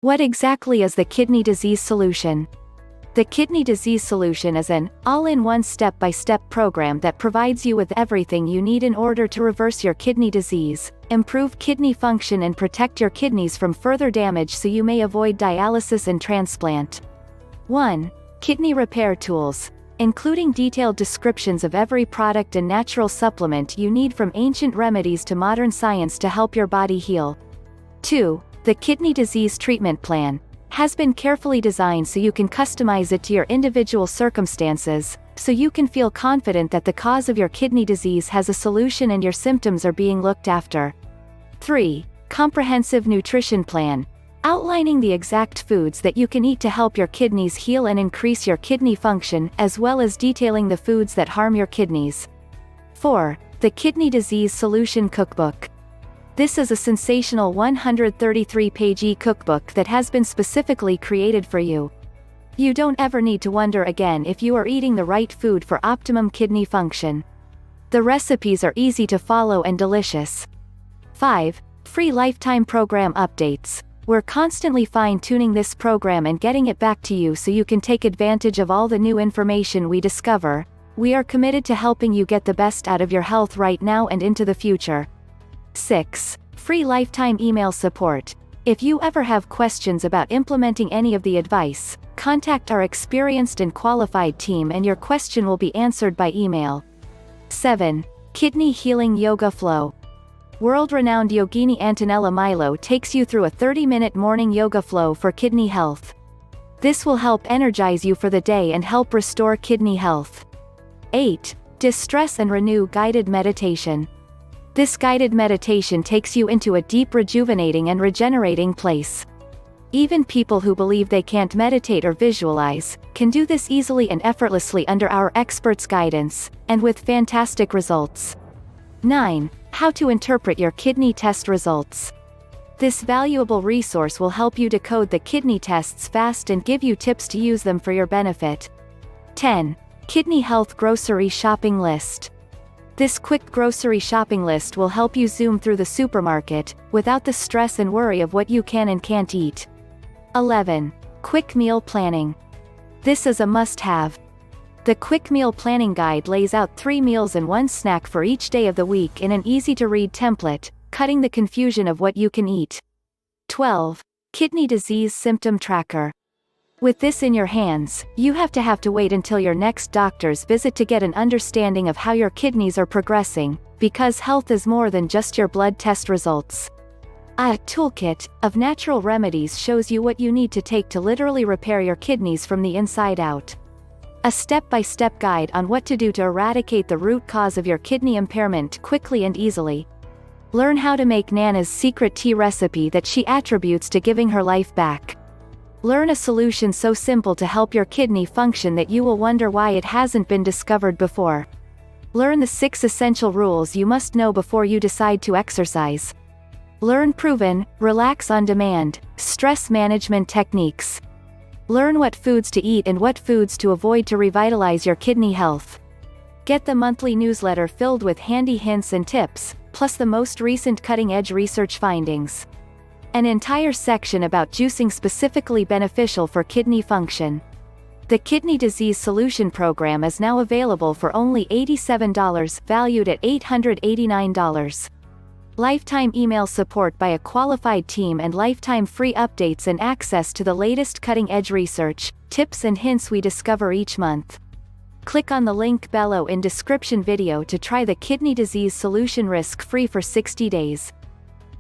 What exactly is the kidney disease solution? The Kidney Disease Solution is an all-in-one step-by-step program that provides you with everything you need in order to reverse your kidney disease, improve kidney function and protect your kidneys from further damage so you may avoid dialysis and transplant. 1. Kidney Repair Tools, including detailed descriptions of every product and natural supplement you need from ancient remedies to modern science to help your body heal. 2. The Kidney Disease Treatment Plan has been carefully designed so you can customize it to your individual circumstances, so you can feel confident that the cause of your kidney disease has a solution and your symptoms are being looked after. 3. Comprehensive Nutrition Plan, outlining the exact foods that you can eat to help your kidneys heal and increase your kidney function, as well as detailing the foods that harm your kidneys. 4. The Kidney Disease Solution Cookbook. This is a sensational 133-page e-cookbook that has been specifically created for you. You don't ever need to wonder again if you are eating the right food for optimum kidney function. The recipes are easy to follow and delicious. 5. Free lifetime program updates. We're constantly fine-tuning this program and getting it back to you so you can take advantage of all the new information we discover. We are committed to helping you get the best out of your health right now and into the future. 6. Free lifetime email support. If you ever have questions about implementing any of the advice, contact our experienced and qualified team and your question will be answered by email. 7. Kidney Healing Yoga Flow. World-renowned yogini Antonella Milo takes you through a 30-minute morning yoga flow for kidney health. This will help energize you for the day and help restore kidney health. 8. Distress and Renew Guided Meditation. This guided meditation takes you into a deep rejuvenating and regenerating place. Even people who believe they can't meditate or visualize, can do this easily and effortlessly under our experts' guidance, and with fantastic results. 9. How to interpret your kidney test results. This valuable resource will help you decode the kidney tests fast and give you tips to use them for your benefit. 10. Kidney Health Grocery Shopping List. This quick grocery shopping list will help you zoom through the supermarket, without the stress and worry of what you can and can't eat. 11. Quick Meal Planning. This is a must-have. The Quick Meal Planning Guide lays out 3 meals and 1 snack for each day of the week in an easy-to-read template, cutting the confusion of what you can eat. 12. Kidney Disease Symptom Tracker. With this in your hands, you have to wait until your next doctor's visit to get an understanding of how your kidneys are progressing, because health is more than just your blood test results. A toolkit of natural remedies shows you what you need to take to literally repair your kidneys from the inside out. A step-by-step guide on what to do to eradicate the root cause of your kidney impairment quickly and easily. Learn how to make Nana's secret tea recipe that she attributes to giving her life back. Learn a solution so simple to help your kidney function that you will wonder why it hasn't been discovered before. Learn the 6 essential rules you must know before you decide to exercise. Learn proven, relax on demand, stress management techniques. Learn what foods to eat and what foods to avoid to revitalize your kidney health. Get the monthly newsletter filled with handy hints and tips, plus the most recent cutting-edge research findings. An entire section about juicing specifically beneficial for kidney function. The Kidney Disease Solution Program is now available for only $87, valued at $889. Lifetime email support by a qualified team and lifetime free updates and access to the latest cutting-edge research, tips and hints we discover each month. Click on the link below in description video to try the Kidney Disease Solution risk-free for 60 days.